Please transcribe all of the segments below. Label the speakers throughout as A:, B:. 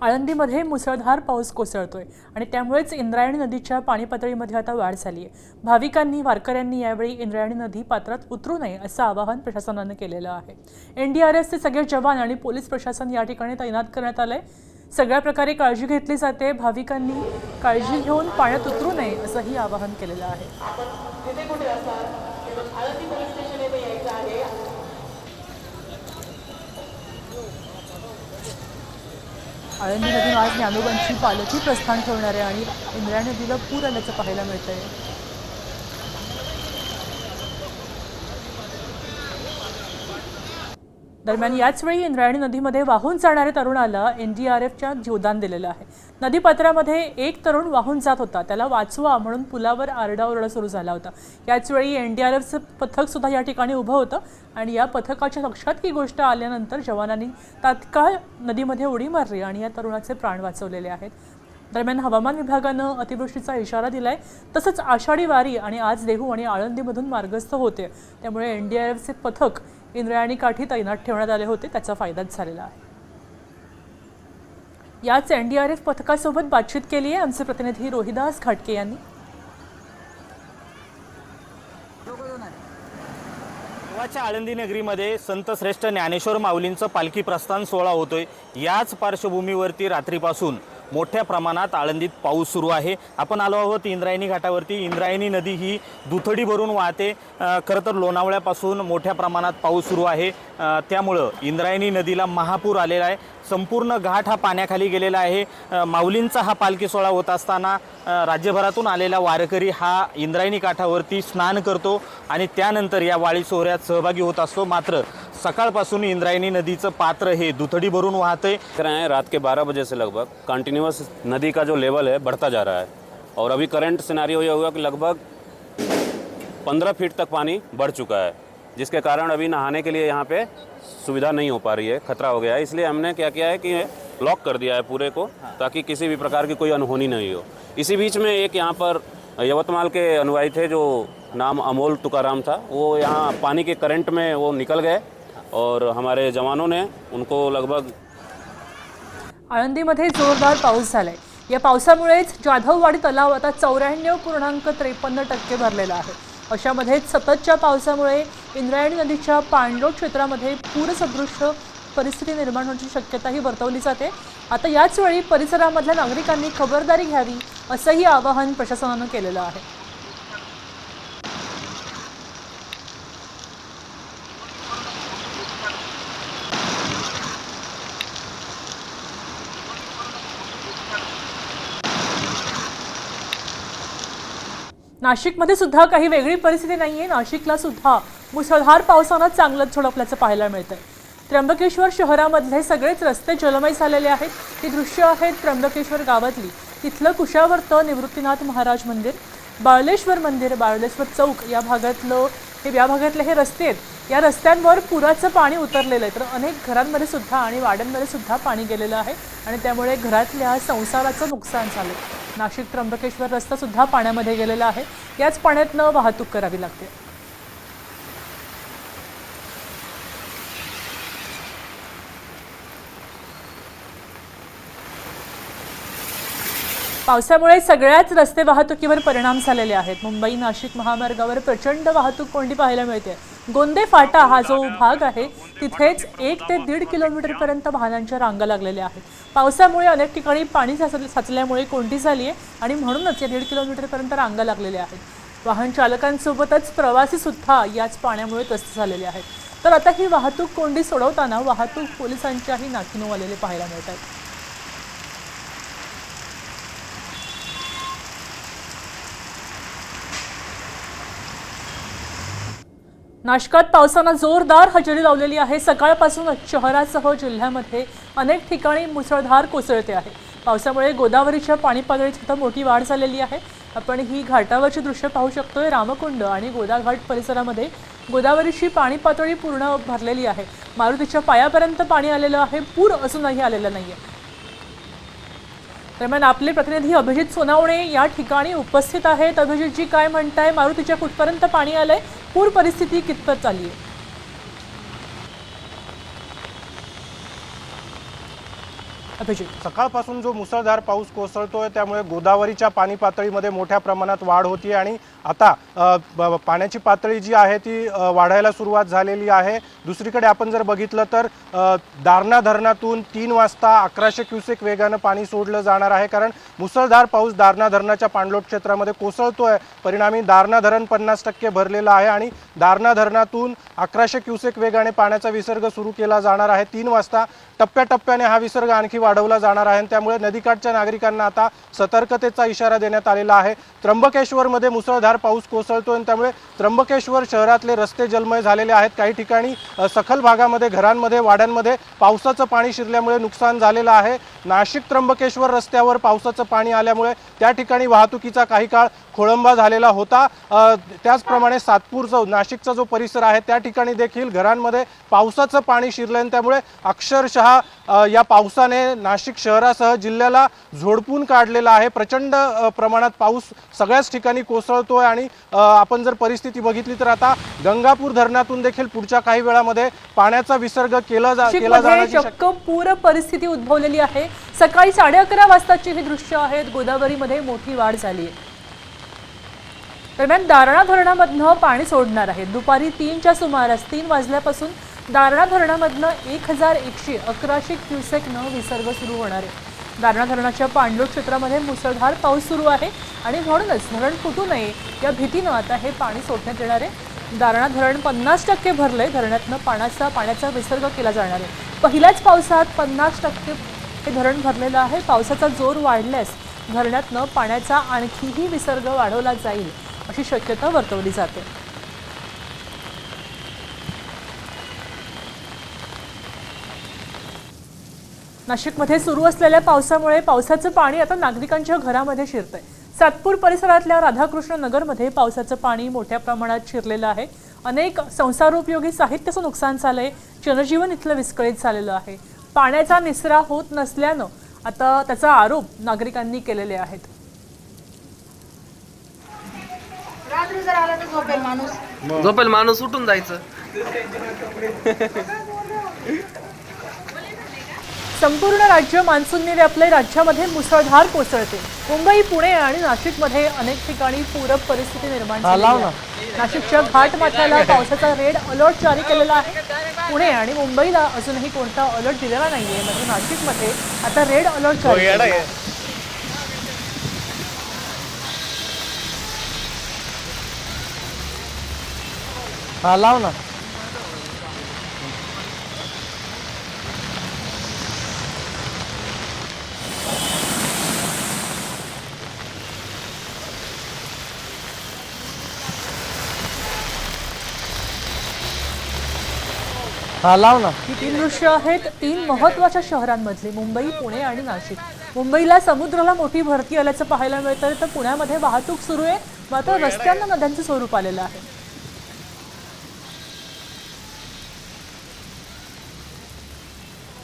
A: आळंदीमध्ये मुसळधार पाऊस कोसळतोय आणि त्यामुळेच इंद्रायणी नदीच्या पाणी पातळीमध्ये आता वाढ झाली आहे। भाविकांनी वारकऱ्यांनी यावेळी इंद्रायणी नदी पात्रात उतरू नये असं आवाहन प्रशासनाने केलेलं आहे। एनडीआरएफचे सगळे जवान आणि पोलीस प्रशासन या ठिकाणी तैनात करण्यात आलंय। सगळ्या प्रकारे काळजी घेतली जाते। भाविकांनी काळजी घेऊन पाण्यात उतरू नये असंही आवाहन केलेलं आहे। आळंदी नदीतून आज ज्ञानोबांची पालखी प्रस्थान ठेवणार आहे आणि इंद्रायणी नदीला पूर आल्याचं पाहायला मिळतंय। दरम्यान याच वेळी इंद्रायणी नदीमध्ये वाहून जाणाऱ्या तरुणाला एनडीआरएफच्या जीवदान दिलेलं आहे। नदीपात्रामध्ये एक तरुण वाहून जात होता, त्याला वाचवा म्हणून पुलावर आरडाओरडा सुरू झाला होता। याच वेळी एनडीआरएफचं पथक सुद्धा या ठिकाणी उभं होतं आणि या पथकाच्या लक्षात ही गोष्ट आल्यानंतर जवानांनी तात्काळ नदीमध्ये उडी मारली आणि या तरुणाचे प्राण वाचवलेले आहेत। दरम्यान हवामान विभागानं अतिवृष्टीचा इशारा दिलाय। तसंच आषाढी वारी आणि आज देहू आणि आळंदीमधून मार्गस्थ होते, त्यामुळे एनडीआरएफचे पथक इंद्रायणी काठी तैनात ठेवण्यात आले होते, त्याचा फायदाच झालेला आहे। याच एनडीआरएफ पथकासोबत बातचीत केली आहे आमचे प्रतिनिधी रोहिदास घाटके यांनी।
B: देवाच्या आळंदी नगरीमध्ये संत श्रेष्ठ ज्ञानेश्वर माऊलींचं पालखी प्रस्थान सोहळा होतोय। याच पार्श्वभूमीवरती रात्रीपासून मोठ्या प्रमाणात आळंदीत पाऊस सुरू आहे। आपण आलो आहोत इंद्रायणी घाटावरती। इंद्रायणी नदी ही दुथडी भरून वाहते। खरं तर लोणावळ्यापासून मोठ्या प्रमाणात पाऊस सुरू आहे, त्यामुळं इंद्रायणी नदीला महापूर आलेला आहे। संपूर्ण घाट हा पाण्याखाली गेलेला आहे। माऊलींचा हा पालखी सोहळा होत असताना राज्यभरातून आलेला वारकरी हा इंद्रायणी काठावरती स्नान करतो आणि त्यानंतर या वाळी सोहळ्यात सहभागी होत असतो। मात्र सकाळपासून इंद्रायणी नदीचं पात्र हे दुथडी भरून वाहते।
C: रात के 12 बजे से लगभग कंटिन्यूस नदी का जो लेवल है बढ़ता जा रहा है और अभी करंट सिनेरियो ये हुआ कि लगभग 15 फीट तक पानी बढ़ चुका है, जिसके कारण अभी नहाने के लिए यहाँ पे सुविधा नहीं हो पा रही है, खतरा हो गया है। इसलिए हमने क्या किया है कि लॉक कर दिया है पूरे को, ताकि किसी भी प्रकार की कोई अनहोनी नहीं हो। इसी बीच में एक यहाँ पर यवतमाल के अनुयायी थे जो नाम अमोल तुकाराम था, वो यहाँ पानी के करंट में वो निकल गए और हमारे जवानों ने उनको लगभग
A: आळंदीमध्ये जोरदार पाऊस झालाय। या पावसामुळेच जाधववाडी तलाव आता 94.53% भरलेला आहे। अशामध्ये सततच्या पावसामुळे इंद्रायणी नदीच्या पाणलोट क्षेत्रामध्ये पूरसदृश परिस्थिती निर्माण होण्याची शक्यताही वर्तवली जाते। आता याच वेळी परिसरामधल्या नागरिकांनी खबरदारी घ्यावी असंही आवाहन प्रशासनानं केलेलं आहे। नाशिकमध्ये सुद्धा काही वेगळी परिस्थिती नाहीये। नाशिकला सुद्धा मुसळधार पावसानं चांगलंच झोडपल्याचं पाहायला मिळतंय। त्र्यंबकेश्वर शहरामधले सगळेच रस्ते जलमय झालेले आहेत। ही दृश्य आहेत त्र्यंबकेश्वर गावातली। तिथलं कुशावर्त, निवृत्तीनाथ महाराज मंदिर, बाळलेश्वर मंदिर, बाळलेश्वर चौक या भागातले हे रस्ते आहेत। या रस्त्यांवर पुराचं पाणी उतरलेलं आहे, तर अनेक घरांमध्ये सुद्धा आणि वाड्यांमध्ये सुद्धा पाणी गेलेलं आहे आणि त्यामुळे घरातल्या संसाराचं नुकसान झालं। नाशिक त्र्यंबकेश्वर रस्ता सुद्धा पाण्यामध्ये गेलेला आहे। याच पाण्यातनं वाहतूक करावी लागते। पावसामुळे सगळ्याच रस्ते वाहतुकीवर परिणाम झालेले आहेत। मुंबई नाशिक महामार्गावर प्रचंड वाहतूक कोंडी पाहायला मिळते। गोंदे फाटा हा जो भाग आहे तिथेच 1 ते 1.5 किलोमीटरपर्यंत वाहनांच्या रांगा लागलेल्या आहेत। पावसामुळे अनेक ठिकाणी पाणी साचल्यामुळे कोंडी झाली आहे आणि म्हणूनच या 1.5 किलोमीटरपर्यंत रांगा लागलेल्या आहेत। वाहन चालकांसोबतच प्रवासी सुद्धा याच पाण्यामुळे त्रस्त झालेले आहेत। तर आता ही वाहतूक कोंडी सोडवताना वाहतूक पोलिसांच्याही नाकीनऊ आलेले पाहायला मिळत आहेत। नाशिकात पावसानं जोरदार हजेरी लावलेली आहे। सकाळपासून शहरासह जिल्ह्यामध्ये अनेक ठिकाणी मुसळधार कोसळते आहे। पावसामुळे गोदावरीच्या पाणी पातळीत सुद्धा मोठी वाढ झालेली आहे। आपण ही घाटावरची दृश्य पाहू शकतोय। रामकुंड आणि गोदाघाट परिसरामध्ये गोदावरीची पाणी पातळी पूर्ण भरलेली आहे। मारुतीच्या पायापर्यंत पाणी आलेलं आहे, पूर अजूनही आलेला नाहीये। दरम्यान आपले प्रतिनिधी अभिजित सोनावणे या ठिकाणी उपस्थित आहेत। अभिजितजी, काय म्हणताय? मारुतीच्या कुठपर्यंत पाणी आलंय? पूर परिस्थिती कितपत चालली आहे? अभिजित.
D: सकाळपासून जो मुसळधार पाऊस कोसळतोय त्यामुळे गोदावरीच्या पाणी पातळीमध्ये मोठ्या प्रमाणात वाढ होती आणि आता पाण्याची पातळी जी आहे ती वाढायला सुरुवात झालेली आहे. दुसरीकडे आपण जर बघितलं तर दारणा धरणातून 3 वाजता 1100 क्युसेक वेगानं पाणी सोडलं जाणार आहे, कारण मुसळधार पाऊस दारणा धरणाच्या पाणलोट क्षेत्रामध्ये कोसळतोय. परिणामी दारणा धरण 50% भरलेलं आहे आणि दारणा धरणातून 1100 क्युसेक वेगाने पाण्याचा विसर्ग सुरू केला जाणार आहे. 3 वाजता टप्प्याटप्प्याने हा विसर्ग आणखी वाढवला जाणार आहे. त्यामुळे नदीकाठच्या नागरिकांना आता सतर्कतेचा इशारा देण्यात आलेला आहे. त्र्यंबकेश्वरमध्ये मुसळधार पाऊस कोसळतोय आणि त्यामुळे त्र्यंबकेश्वर शहरातले रस्ते जलमय झालेले आहेत. काही ठिकाणी सखल भागामध्ये घरांमध्ये वाड्यांमध्ये पावसाचं पाणी शिरल्यामुळे नुकसान झालेलं आहे. नाशिक त्र्यंबकेश्वर रस्त्यावर पावसाचं पाणी आल्यामुळे त्या ठिकाणी वाहतुकीचा काही काळ खोळंबा झालेला होता. त्याचप्रमाणे सातपूरचा नाशिकचा जो परिसर आहे त्या ठिकाणी देखील घरांमध्ये पावसाचं पाणी शिरलं आणि त्यामुळे अक्षरशः या पावसाने नाशिक शहरासह जिल्ह्याला झोडपून काढलेला आहे. प्रचंड प्रमाणात पाऊस सगळ्याच ठिकाणी कोसळतोय आणि आपण जर परिस्थिती बघितली तर आता गंगापूर धरणातून देखील पुढच्या काही वेळामध्ये पाण्याचा विसर्ग केला जाण्याची
A: चक्क पूर परिस्थिती उद्भवलेली आहे. सकाळी 11:30 वाजताची ही दृश्य आहेत. गोदावरीमध्ये मोठी वाढ झाली आहे. दरम्यान दारणा धरणामधनं पाणी सोडणार आहे. दुपारी 3च्या सुमारास 3 वाजल्यापासून दारणा धरणामधनं 1111 क्युसेकनं विसर्ग सुरू होणार आहे. दारणा धरणाच्या पाणलोट क्षेत्रामध्ये मुसळधार पाऊस सुरू आहे आणि म्हणूनच धरण फुटू नये या भीतीनं आता हे पाणी सोडण्यात येणार आहे. दारणा धरण 50% भरले. धरणातनं पाण्याचा विसर्ग केला जाणार आहे. पहिल्याच पावसात 50% हे धरण भरलेलं आहे. पावसाचा जोर वाढल्यास धरणातनं पाण्याचा आणखीही विसर्ग वाढवला जाईल अशी शक्यता वर्तवली जाते. नाशिकमध्ये सुरू असलेल्या पावसामुळे पावसाचं पाणी आता नागरिकांच्या घरामध्ये शिरतंय. सातपूर परिसरातल्या राधाकृष्ण नगरमध्ये पावसाचं पाणी मोठ्या प्रमाणात शिरलेलं आहे. अनेक संसारोपयोगी साहित्याचं नुकसान झालंय. जनजीवन इथलं विस्कळीत झालेलं आहे. पाण्याचा निचरा होत नसल्यानं आता त्याचा आरोप नागरिकांनी केलेले आहेत.
E: रात्री जर आला तर
F: झोपेल माणूस उठून जायचं.
A: संपूर्ण राज्य मान्सूनने व्यापले. राज्यामध्ये मुसळधार कोसळते. मुंबई, पुणे आणि नाशिकमध्ये अनेक ठिकाणी पूर परिस्थिती निर्माण झाली आहे. नाशिकच्या घाटमाथ्याला पावसाचा रेड अलर्ट जारी केलेला आहे. पुणे आणि मुंबईला अजूनही कोणता अलर्ट दिलेला नाहीये, मात्र नाशिकमध्ये आता रेड अलर्ट जारी केलेला आहे.
F: लाव ना. लाव ना.
A: ही 3 दृश्य आहेत 3 महत्त्वाच्या शहरांमधली, मुंबई, पुणे आणि नाशिक. मुंबईला समुद्राला मोठी भरती आल्याचं पाहायला मिळतं, तर पुण्यामध्ये वाहतूक सुरू आहे, मात्र रस्त्यांना नद्यांचं स्वरूप आलेलं आहे.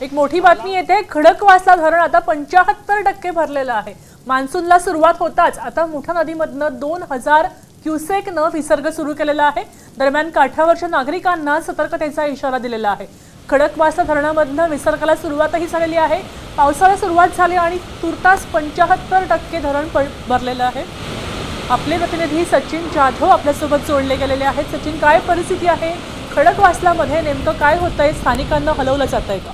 A: एक मोठी बातमी येते. खडकवासला धरण आता 75% भरलेलं आहे. मान्सूनला सुरुवात होताच आता मुठा नदीमधनं 2000 क्युसेकनं विसर्ग सुरू केलेला आहे. दरम्यान काठावरच्या नागरिकांना सतर्कतेचा इशारा दिलेला आहे. खडकवासला धरणामधनं विसर्गाला सुरुवातही झालेली आहे. पावसाला सुरुवात झाली आणि तुर्तास 75% धरण भरलेलं आहे. आपले प्रतिनिधी सचिन जाधव आपल्यासोबत जोडले गेलेले आहेत. सचिन, काय परिस्थिती आहे खडकवासलामध्ये? नेमकं काय होतंय? स्थानिकांना हलवलं जात आहे का?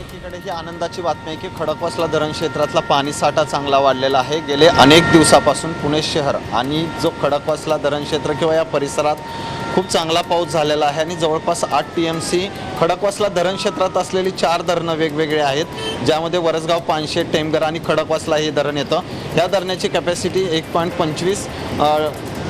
G: एकीकडे ही आनंदाची बातमी आहे की खडकवासला धरण क्षेत्रातला पाणी साठा चांगला वाढलेला आहे. गेले अनेक दिवसापासून पुणे शहर आणि जो खडकवासला धरण क्षेत्र किंवा या परिसरात खूप चांगला पाऊस झालेला आहे आणि जवळपास 8 TMC खडकवासला धरण क्षेत्रात असलेली 4 धरणं वेगवेगळे आहेत, ज्यामध्ये वरसगाव, पानशेत, टेमघर आणि खडकवासला हे धरण येतं. या धरणाची कॅपॅसिटी 1.25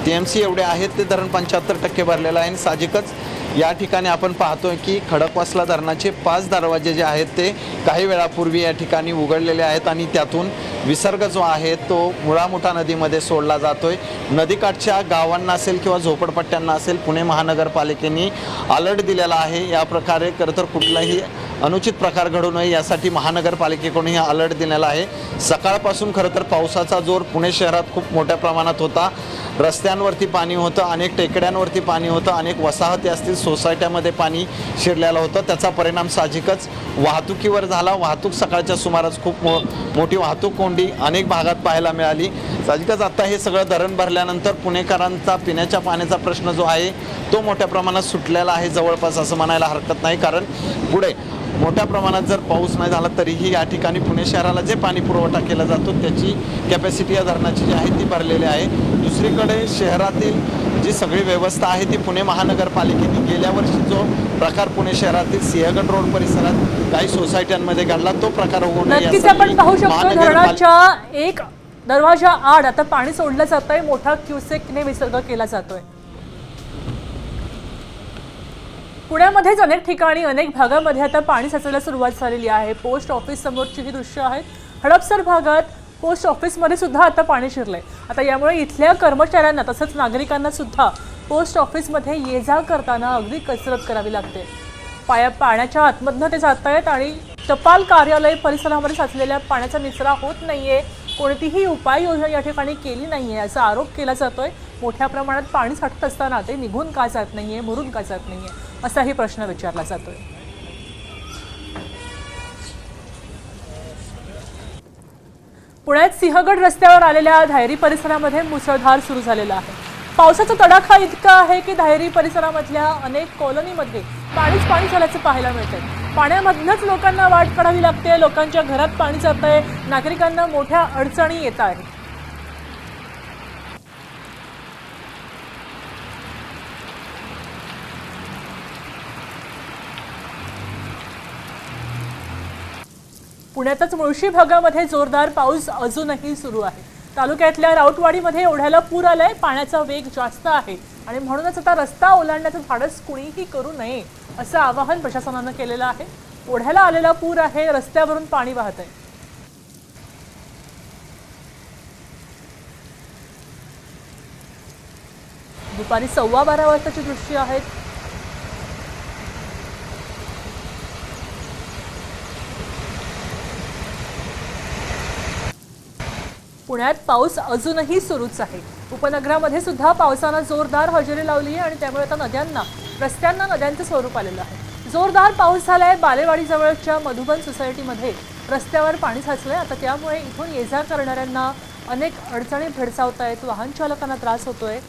G: TMC एवढे आहेत. ते धरण 75% भरलेलं आहे आणि साहजिकच या ठिकाणी आपण पाहतोय की खडकवासला धरणाचे 5 दरवाजे जे आहेत ते काही वेळापूर्वी या ठिकाणी उघडलेले आहेत आणि त्यातून विसर्ग जो आहे तो मुळा-मुठा नदीमध्ये सोडला जातोय. नदीकाठच्या गावांना असेल किंवा झोपडपट्ट्यांना असेल पुणे महानगरपालिकेने अलर्ट दिलेला आहे. या प्रकारे खरं तर कुठलाही अनुचित प्रकार घडू नये यासाठी महानगरपालिकेकडून अलर्ट दिलेला आहे। सकाळपासून खरं तर पावसाचा जोर पुणे शहरात खूप मोठ्या प्रमाणात होता। रस्त्यांवरती पाणी होतं, अनेक टेकड्यांवरती पाणी होतं, अनेक वसाहती असतील सोसायट्यामध्ये पाणी शिरलेलं होतं। त्याचा परिणाम साहजिकच वाहतुकीवर झाला। वाहतूक सकाळच्या सुमारास खूप मोठी वाहतूक कोंडी अनेक भागात पाहायला मिळाली। साहजिकच आता हे सगळं धरण भरल्यानंतर पुणेकरांचा पिण्याच्या पाण्याचा प्रश्न जो आहे तो मोठ्या प्रमाणात सुटलेला आहे जवळपास असं म्हणायला हरकत नाही। कारण पुढे मोठ्या प्रमाणात जर पाऊस नाही झाला तरीही या ठिकाणी पुणे शहराला जे पाणी पुरवठा केला जातो त्याची कॅपॅसिटी या धरणाची जी आहे ती भरलेली आहे। दुसरीकडे शहरातील जी सगळी व्यवस्था आहे ती पुणे महानगरपालिकेने गेल्या वर्षी जो प्रकार पुणे शहरातील सिंहगड रोड परिसरात काही सोसायट्यांमध्ये घडला तो प्रकार होऊ नये
A: नक्कीच आपण पाहू शकतो धरणाच्या एक दरवाजा आड आता पाणी सोडलं जात आहे, मोठा क्युसेकने विसर्ग केला जातोय। पुण्यामध्येच अनेक ठिकाणी अनेक भागामध्ये आता पाणी साचायला सुरुवात झालेली आहे। पोस्ट ऑफिस समोरची ही दृश्य आहेत। हडपसर भागात पोस्ट ऑफिसमध्ये सुद्धा आता पाणी शिरलंय। आता यामुळे इथल्या कर्मचाऱ्यांना तसंच नागरिकांना सुद्धा पोस्ट ऑफिसमध्ये ये जा करताना अगदी कसरत करावी लागते। पाण्याच्या आतमधनं ते जात आहेत आणि टपाल कार्यालय परिसरामध्ये साचलेल्या पाण्याचा निचरा होत नाहीये, कोणतीही उपाययोजना या ठिकाणी केली नाहीये असा आरोप केला जातोय। मोठ्या प्रमाणात पाणी साठत असताना ते निघून का जात नाहीये, मुरून का जात नाहीये असाही प्रश्न विचारला जातोय। पुण्यात सिंहगड रस्त्यावर आलेल्या धायरी परिसरामध्ये मुसळधार सुरू झालेला आहे। पावसाचा तडाखा इतका आहे की धायरी परिसरामधल्या अनेक कॉलनीमध्ये पाणी झाल्याचं पाहायला मिळतंय। पाण्यामधनंच लोकांना वाट काढावी लागते, लोकांच्या घरात पाणी जातंय, नागरिकांना मोठ्या अडचणी येत आहेत। पुण्यातच मुळशी भागामध्ये जोरदार पाऊस अजूनही सुरू आहे। तालुक्यातल्या राऊतवाडीमध्ये ओढ्याला पूर आलाय, पाण्याचा वेग जास्त आहे आणि म्हणूनच आता रस्ता ओलांडण्याचं धाडस कुणीही करू नये असं आवाहन प्रशासनानं केलेलं आहे। ओढ्याला आलेला पूर आहे, रस्त्यावरून पाणी वाहत आहे। दुपारी 12:15 वाजताची दृश्य आहेत। पुण्यात पाऊस अजूनही सुरूच आहे। उपनगरामध्ये सुद्धा पावसानं जोरदार हजेरी लावली आहे आणि त्यामुळे आता रस्त्यांना नद्यांचं स्वरूप आलेलं आहे। जोरदार पाऊस झालाय। बालेवाडी जवळच्या मधुबन सोसायटीमध्ये रस्त्यावर पाणी साचलंय। आता त्यामुळे इथून ये जा करणाऱ्यांना अनेक अडचणी भेडसावत आहेत, वाहन चालकांना त्रास होतोय।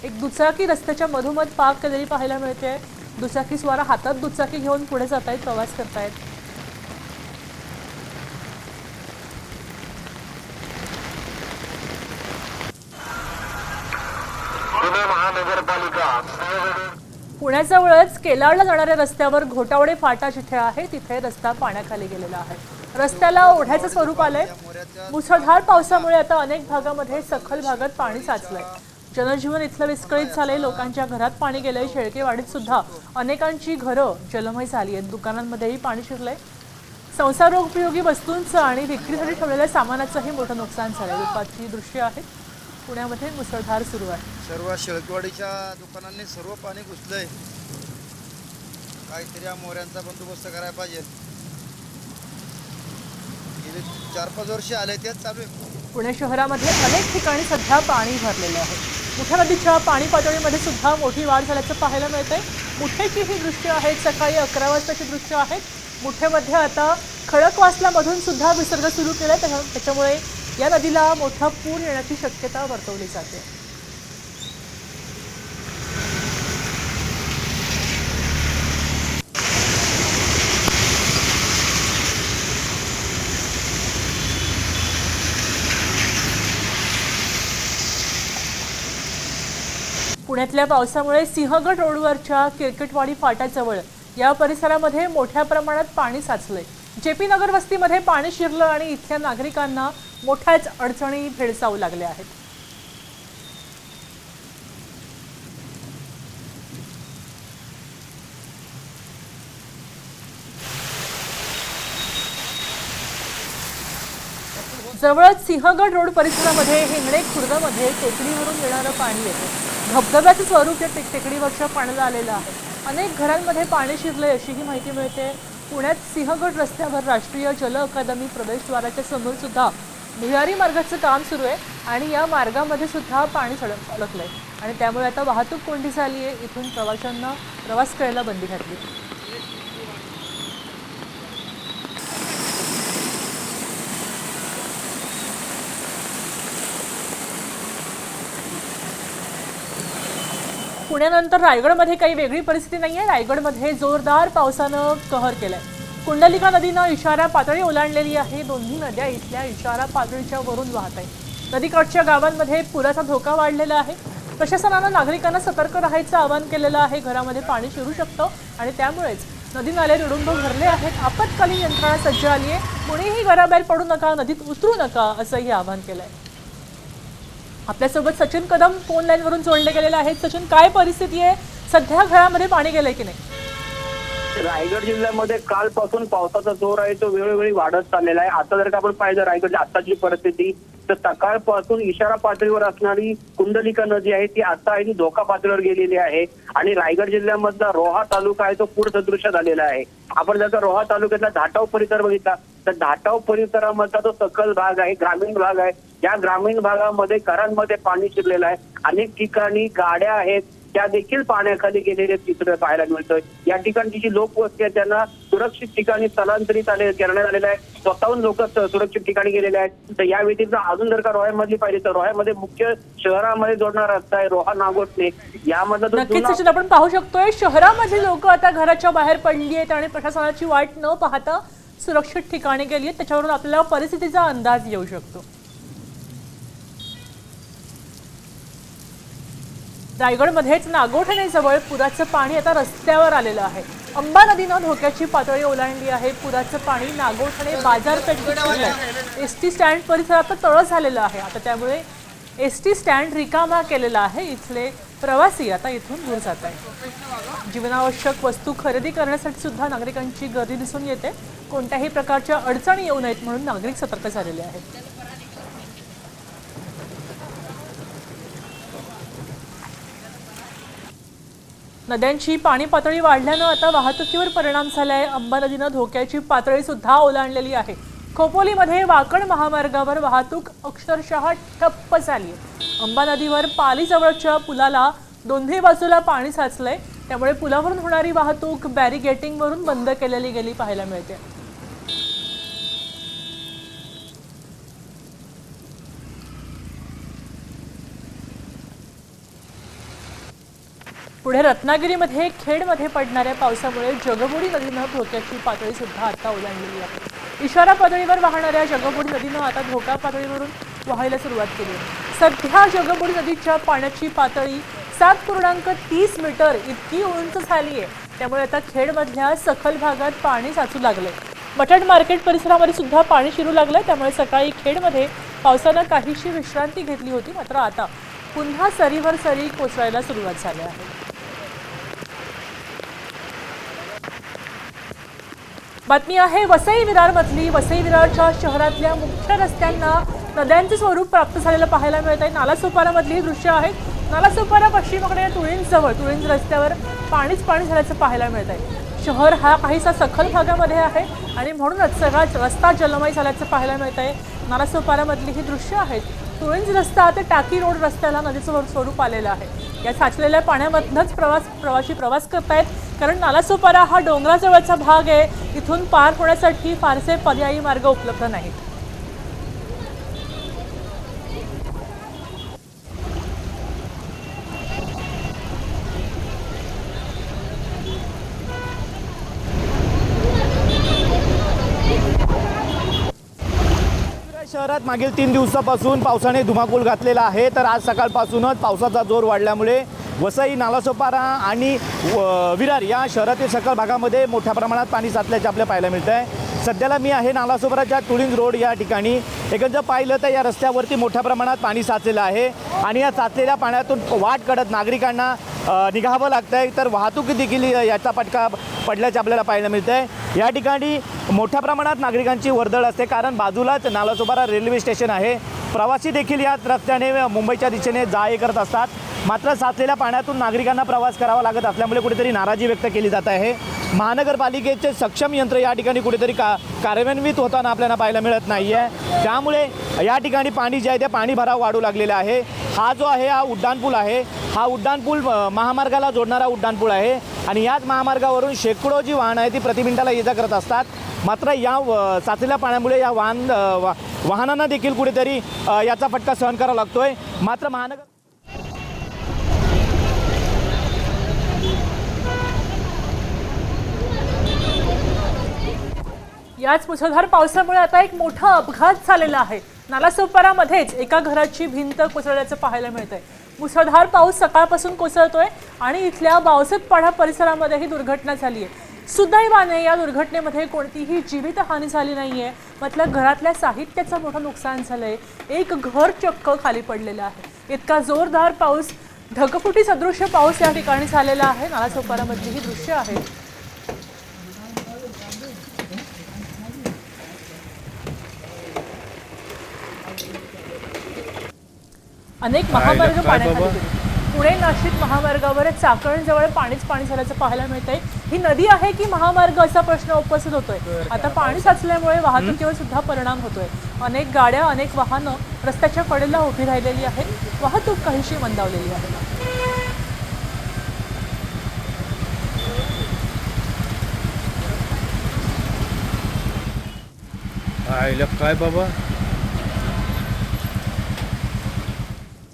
A: एक दुचाकी रस्त्याच्या मधोमध पार्क केलेली पाहायला मिळते। दुचाकी स्वार हातात दुचाकी घेऊन पुढे जात आहेत, प्रवास करतायत। पुण्याजवळच केलाळला जाणाऱ्या रस्त्यावर घोटावडे फाटा जिथे आहे तिथे रस्ता पाण्याखाली गेलेला आहे। रस्त्याला ओढ्याचं स्वरूप आलंय। मुसळधार पावसामुळे आता अनेक भागामध्ये सखल भागात पाणी साचलंय। जनजीवन इथलं विस्कळीत झालंय, लोकांच्या घरात पाणी गेलंय। शेळकेवाडीत सुद्धा अनेकांची घरं जलमय झाली आहेत, दुकानांमध्येही पाणी शिरलंय। संसारोपयोगी वस्तूंचं आणि विक्रीसाठी ठेवलेल्या सामानाचंही मोठं नुकसान झालंय। दुपारची दृश्य आहेत। पुण्यामध्ये मुसळधार सुरू आहे।
H: सर्व शेळकेवाडीच्या दुकानांनी सर्व पाणी घुसलंय, काहीतरी या मोऱ्यांचा बंदोबस्त करायला पाहिजे। गेले 4-5 वर्ष आले तेच चालू आहे।
A: पुणे शहरामध्ये अनेक ठिकाणी सध्या पाणी भरलेलं आहे। मुठा नदीच्या पाणी पातळीमध्ये सुद्धा मोठी वाढ झाल्याचं पाहायला मिळतंय। मुठेची ही दृश्य आहेत, सकाळी 11 वाजताची दृश्य आहेत। मुठेमध्ये आता खडकवासलामधून सुद्धा विसर्ग सुरू केलाय, त्याच्यामुळे या नदीला मोठा पूर येण्याची शक्यता वर्तवली जाते। पुण्यातल्या पावसामुळे सिंहगड रोडवरच्या किरकिटवाडी फाट्याजवळ या परिसरामध्ये मोठ्या प्रमाणात पाणी साचलंय। जेपी नगर वस्तीमध्ये पाणी शिरलं आणि इथल्या नागरिकांना मोठ्याच अडचणी भेडसावू लागल्या आहेत। जवळच सिंहगड रोड परिसरामध्ये हिंगणे खुर्दमध्ये टेकडीवरून येणारं पाणी येतं। धबधब्याचं स्वरूप या टेकडीवरच्या पाण्याला आलेलं आहे। अनेक घरांमध्ये पाणी शिरलंय अशीही माहिती मिळते। पुण्यात सिंहगड रस्त्यावर राष्ट्रीय जल अकादमी प्रवेशद्वाराच्या समोर सुद्धा भुयारी मार्गाचं काम सुरू आहे आणि या मार्गामध्ये सुद्धा पाणी अडकलंय आणि त्यामुळे आता वाहतूक कोंडी झाली आहे. इथून प्रवाशांना प्रवास करायला बंदी घातली. पुण्यानंतर रायगडमध्ये काही वेगळी परिस्थिती नाही आहे. रायगडमध्ये जोरदार पावसानं कहर केलाय. कुंडलिका नदीनं इशारा पातळी ओलांडलेली आहे. दोन्ही नद्या इथल्या इशारा पातळीच्या वरून वाहत आहेत. नदीकाठच्या गावांमध्ये पुराचा धोका वाढलेला आहे. प्रशासनानं नागरिकांना सतर्क राहायचं आवाहन केलेलं आहे. घरामध्ये पाणी शिरू शकतं आणि त्यामुळेच नदी नाले तुडुंब भरले आहेत. आपत्कालीन यंत्रणा सज्ज आली आहे. कोणीही घराबाहेर पडू नका, नदीत उतरू नका असंही आवाहन केलंय. आपल्यासोबत सचिन कदम फोन लाईनवरून जोडले गेलेले आहेत. सचिन, काय परिस्थिती आहे? सध्या घरामध्ये पाणी गेलंय की नाही?
I: रायगड जिल्ह्यामध्ये कालपासून पावसाचा जोर आहे तो वेळोवेळी वाढत चाललेला आहे. आता जर का आपण पाहिलं रायगडची आताची परिस्थिती तर सकाळपासून इशारा पातळीवर असणारी कुंडलिका नदी आहे ती आता आहे ती धोका पातळीवर गेलेली आहे आणि रायगड जिल्ह्यामधला रोहा तालुका आहे तो पूर सदृश झालेला आहे. आपण जर का रोहा तालुक्यातला धाटाव परिसर बघितला तर धाटाव परिसरामधला तो सखल भाग आहे, ग्रामीण भाग आहे. या ग्रामीण भागामध्ये घरांमध्ये पाणी शिरलेलं आहे. अनेक ठिकाणी गाड्या आहेत त्या देखील पाण्याखाली गेलेले चित्र पाहायला मिळतंय. या ठिकाणची जी लोकवस्ती आहे त्यांना सुरक्षित ठिकाणी स्थलांतरित करण्यात आलेलं आहे. स्वतःहून लोक सुरक्षित ठिकाणी गेलेले आहेत. तर या व्यतिरिक्त अजून जर का रोह्यामधली पाहिजे तर रोह्यामध्ये मुख्य शहरामध्ये जोडणारा रस्ता आहे रोहा नागोठणे. यामधला
A: नक्कीच सचिन, आपण पाहू शकतोय शहरामध्ये लोक आता घराच्या बाहेर पडली आहेत आणि प्रशासनाची वाट न पाहता सुरक्षित ठिकाणी गेली आहेत. त्याच्यावरून आपल्याला परिस्थितीचा अंदाज येऊ शकतो. रायगडमध्येच नागोठणेजवळ पुराचं पाणी आता रस्त्यावर आलेलं आहे. अंबा नदीनं धोक्याची पातळी ओलांडली आहे. पुराचं पाणी नागोठणे बाजारपेठेत एसटी स्टँड परिसरात तळ झालेलं आहे. आता त्यामुळे एसटी स्टँड रिकामा केलेला आहे. इथले प्रवासी आता इथून दूर जात आहेत. जीवनावश्यक वस्तू खरेदी करण्यासाठी सुद्धा नागरिकांची गर्दी दिसून येते. कोणत्याही प्रकारच्या अडचणी येऊ नयेत म्हणून नागरिक सतर्क झालेले आहेत. नद्यांची पाणी पातळी वाढल्यानं आता वाहतुकीवर परिणाम झालाय. अंबा नदीनं धोक्याची पातळी सुद्धा ओलांडलेली आहे. खोपोलीमध्ये वाकड महामार्गावर वाहतूक अक्षरशः ठप्प झाली आहे. अंबा नदीवर पालीजवळच्या पुलाला दोन्ही बाजूला पाणी साचलंय. त्यामुळे पुलावरून होणारी वाहतूक बॅरिगेटिंगवरून बंद केलेली गेली पाहायला मिळते. पुढे रत्नागिरीमध्ये खेडमध्ये पडणाऱ्या पावसामुळे जगबुडी नदीनं धोक्याची पातळी सुद्धा आता ओलांडलेली आहे. इशारा पातळीवर वाहणाऱ्या जगबुडी नदीनं आता धोका पातळीवरून वाहायला सुरुवात केली आहे. सध्या जगबुडी नदीच्या पाण्याची पातळी 7.30 मीटर इतकी उंच झाली आहे. त्यामुळे आता खेडमधल्या सखल भागात पाणी साचू लागलंय. बटाट मार्केट परिसरामध्ये सुद्धा पाणी शिरू लागलंय. त्यामुळे सकाळी खेडमध्ये पावसानं काहीशी विश्रांती घेतली होती, मात्र आता पुन्हा सरीवर सरी कोसळायला सुरुवात झाली आहे. बातमी आहे वसई विरारमधली. वसई विरारच्या शहरातल्या मुख्य रस्त्यांना नद्यांचं स्वरूप प्राप्त झालेलं पाहायला मिळत आहे. नालासोपारामधली ही दृश्य आहेत. नालासोपारा पश्चिमेकडे तुळींजजवळ तुळींज रस्त्यावर पाणीच पाणी झाल्याचं पाहायला मिळत आहे. शहर हा काहीसा सखल भागामध्ये आहे आणि म्हणूनच सगळा रस्ता जलमय झाल्याचं पाहायला मिळत आहे. नालासोपारामधली ही दृश्य आहेत. तुळींज रस्ता ते टाकी रोड रस्त्याला नदीचं स्वरूप आलेलं आहे. या साचलेल्या पाण्यामधनंच प्रवासी प्रवास करतायत, कारण नालासोपारा हा डोंगराजवळचा भाग आहे. इथून पार होण्यासाठी फारसे पर्यायी मार्ग उपलब्ध नाहीत.
B: शहरात मागील 3 दिवसापासून पावसाने धुमाकूळ घातलेला आहे. तर आज सकाळपासूनच पावसाचा जोर वाढल्यामुळे वसई, नालासोपारा आणि विरार या शहरातील सखल भागामध्ये मोठ्या प्रमाणात पाणी साचल्याचे आपल्याला पाहायला मिळतं आहे. सध्याला मी आहे नालासोपाराच्या तुळींज रोड या ठिकाणी. एकंदर पाहिलं तर या रस्त्यावरती मोठ्या प्रमाणात पाणी साचलेलं आहे आणि या साचलेल्या पाण्यातून वाट काढत नागरिकांना निघावं लागतं आहे. तर वाहतूक देखील याचा फटका पडल्याचे आपल्याला पाहायला मिळतं आहे. या ठिकाणी मोठ्या प्रमाणात नागरिकांची वर्दळ असते, कारण बाजूलाच नालासोपारा रेल्वे स्टेशन आहे. प्रवासी देखील या रस्त्याने मुंबईच्या दिशेने जा ये करत असतात. मात्र साचलेल्या पाण्यातून नागरिकांना प्रवास करावा लागत असल्यामुळे कुठेतरी नाराजी व्यक्त केली जात आहे. महानगरपालिकेचे सक्षम यंत्र या ठिकाणी कुठेतरी कार्यान्वित होताना आपल्याला पाहायला मिळत नाही आहे. त्यामुळे या ठिकाणी पाणी जे आहे ते पाणी भराव वाढू लागलेलं आहे. हा जो आहे हा उड्डाणपूल आहे. हा उड्डाणपूल महामार्गाला जोडणारा उड्डाणपूल आहे आणि याच महामार्गावरून शेकडो जी वाहनं आहे ती प्रति मिनिटाला ये जा करत असतात. मात्र या साचलेल्या पाण्यामुळे या वाहनांना देखील कुठेतरी याचा फटका सहन करावा लागतोय. मात्र
A: याच मुसळधार पावसामुळे आता एक मोठा अपघात झालेला आहे. नालासोपारामध्येच एका घराची भिंत कोसळल्याचं पाहायला मिळतंय. मुसळधार पाऊस सकाळपासून कोसळतोय आणि इथल्या बावसतपाडा परिसरामध्ये ही दुर्घटना झाली आहे. सुदैवाने या दुर्घटनेमध्ये कोणतीही जीवितहानी झाली नाहीये. मतलब घरातल्या साहित्याचं मोठं नुकसान झालंय. एक घर चक्क खाली पडलेलं आहे. इतका जोरदार पाऊस, ढगफुटी सदृश्य पाऊस या ठिकाणी झालेला आहे. नालासोपारामधली ही दृश्य आहेत. अनेक महामार्ग पाण्याखाली गेले. पुणे नाशिक महामार्गावर चाकणजवळ पाणी झाल्याचं पाहायला मिळतंय. ही नदी आहे की महामार्ग असा प्रश्न उपस्थित होतोय. आता पाणी साचल्यामुळे वाहतुकीवर सुद्धा परिणाम होतोय. अनेक गाड्या, अनेक वाहनं रस्त्याच्या कडेला उभी राहिलेली आहेत. वाहतूक काहीशी मंदावलेली आहे.
D: काय बाबा,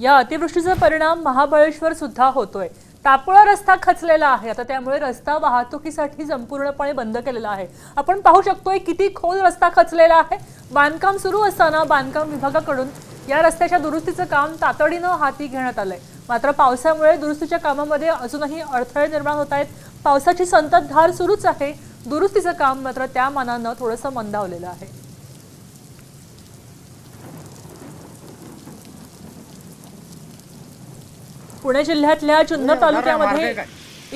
A: या अतिवृष्टीचा परिणाम महाबळेश्वर सुद्धा होतोय. टापोळा रस्ता खचलेला आहे. आता त्यामुळे रस्ता वाहतुकीसाठी संपूर्णपणे बंद केलेला आहे. आपण पाहू शकतोय किती खोल रस्ता खचलेला आहे. बांधकाम सुरू असताना बांधकाम विभागाकडून या रस्त्याच्या दुरुस्तीचं काम तातडीनं हाती घेण्यात आलंय. मात्र पावसामुळे दुरुस्तीच्या कामामध्ये अजूनही अडथळे निर्माण होत आहेत. पावसाची संततधार सुरूच आहे. दुरुस्तीचं काम मात्र त्या मानानं थोडंसं मंदावलेलं आहे. पुणे जिल्ह्यातल्या जुन्नर तालुक्यामध्ये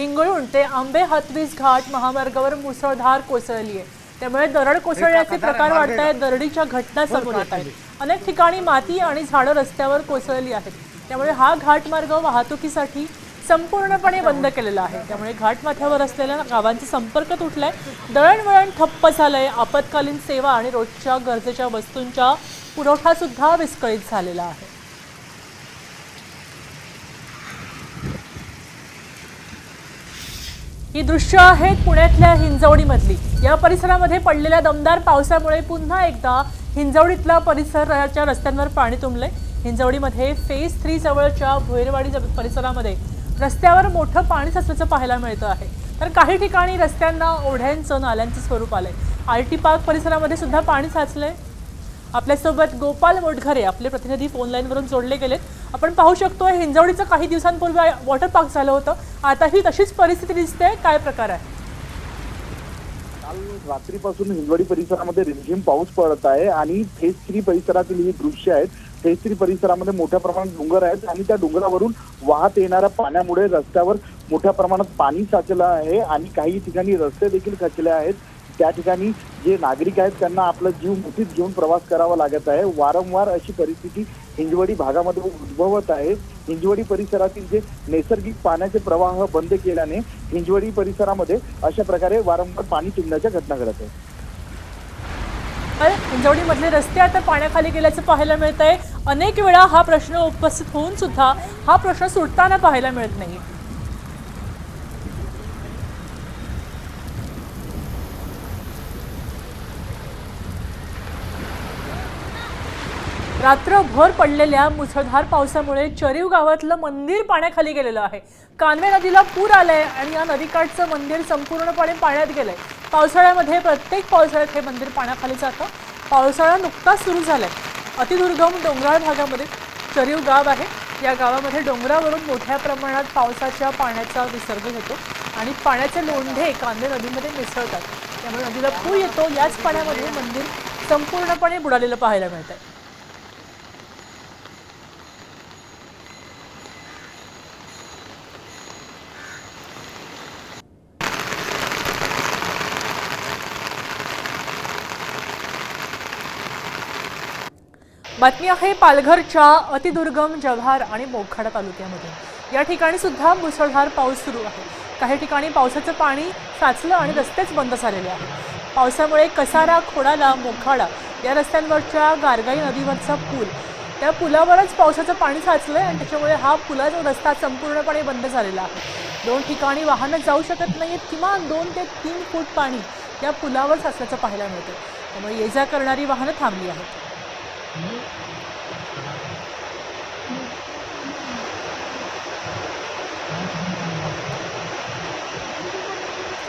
A: इंगळूण ते आंबे हातवीस घाट महामार्गावर मुसळधार कोसळली आहे. त्यामुळे दरड कोसळण्याचे प्रकार वाढत आहेत. दरडीच्या घटना समोर येत आहेत. अनेक ठिकाणी माती आणि झाडं रस्त्यावर कोसळली आहेत. त्यामुळे हा घाटमार्ग वाहतुकीसाठी संपूर्णपणे बंद केलेला आहे. त्यामुळे घाटमाथ्यावर असलेल्या गावांचा संपर्क तुटलाय. दळणवळण ठप्प झालंय. आपत्कालीन सेवा आणि रोजच्या गरजेच्या वस्तूंचा पुरवठा सुद्धा विस्कळीत झालेला आहे. ही दृश्य आहेत पुण्यातल्या हिंजवडीमधली. या परिसरामध्ये पडलेल्या दमदार पावसामुळे पुन्हा एकदा हिंजवडीतला परिसराच्या रस्त्यांवर पाणी तुंबलंय. हिंजवडीमध्ये फेज 3 जवळच्या भोयरवाडी परिसरामध्ये रस्त्यावर मोठं पाणी साचल्याचं पाहायला मिळतं आहे. तर काही ठिकाणी रस्त्यांना ओढ्यांचं, नाल्यांचं स्वरूप आलंय. आरटी पार्क परिसरामध्ये सुद्धा पाणी साचलंय. आपल्यासोबत गोपाल मोटघरे आपले प्रतिनिधी फोन लाईनवरून जोडले गेलेत. आपण पाहू शकतो हिंजवडीचं काही दिवसांपूर्वी वॉटर पार्क झालं होतं. आताही तशीच परिस्थिती दिसते. काय प्रकार आहे?
J: काल रात्रीपासून हिंजवडी परिसरामध्ये रिमझिम पाऊस पडत आहे आणि फेज 3 परिसरातील ही दृश्य आहेत. फेज 3 परिसरामध्ये मोठ्या प्रमाणात डोंगर आहेत आणि त्या डोंगरावरून वाहत येणाऱ्या पाण्यामुळे रस्त्यावर मोठ्या प्रमाणात पाणी साचलं आहे आणि काही ठिकाणी रस्ते देखील खचले आहेत. त्या ठिकाणी जे नागरिक आहेत त्यांना आपला जीव मुठीत घेऊन प्रवास करावा लागत आहे. वारंवार अशी परिस्थिती हिंजवडी भागामध्ये उद्भवत आहे. हिंजवडी परिसरातील जे नैसर्गिक पाण्याचे प्रवाह बंद केल्याने हिंजवडी परिसरामध्ये अशा प्रकारे वारंवार पाणी तुंबण्याच्या घटना घडत आहेत.
A: हिंजवडीमधले रस्ते आता पाण्याखाली गेल्याचं पाहायला मिळत आहे. अनेक वेळा हा प्रश्न उपस्थित होऊन सुद्धा हा प्रश्न सुटताना पाहायला मिळत नाही. रात्रभर पडलेल्या मुसळधार पावसामुळे चरीव गावातलं मंदिर पाण्याखाली गेलेलं आहे. कान्हे नदीला पूर आलाय आणि या नदीकाठचं मंदिर संपूर्णपणे पाण्यात गेलंय. पावसाळ्यामध्ये प्रत्येक पावसाळ्यात हे मंदिर पाण्याखाली जातं. पावसाळा नुकताच सुरू झालाय. अतिदुर्गम डोंगराळ भागामध्ये चरीव गाव आहे. या गावामध्ये डोंगरावरून मोठ्या प्रमाणात पावसाच्या पाण्याचा विसर्ग होतो आणि पाण्याचे लोंढे कान्हे नदीमध्ये मिसळतात. त्यामुळे नदीला पूर येतो. याच पाण्यामध्ये मंदिर संपूर्णपणे बुडालेलं पाहायला मिळतंय. बातमी आहे पालघरच्या अतिदुर्गम जव्हार आणि मोखाडा तालुक्यामध्ये। या ठिकाणी सुद्धा मुसळधार पाऊस सुरू आहे। काही ठिकाणी पावसाचं पाणी साचलं आणि रस्तेच बंद झालेले आहेत। पावसामुळे कसारा, खोडाला, मोखाडा या रस्त्यांवरच्या गारगाई नदीवरचा पूल, त्या पुलावरच पावसाचं पाणी साचलंय आणि त्याच्यामुळे हा पुलाचा रस्ता संपूर्णपणे बंद झालेला आहे। 2 ठिकाणी वाहनं जाऊ शकत नाहीत। किमान 2 ते 3 फूट पाणी या पुलावर साचल्याचं पाहायला मिळतं। त्यामुळे ये जा करणारी वाहनं थांबली आहेत।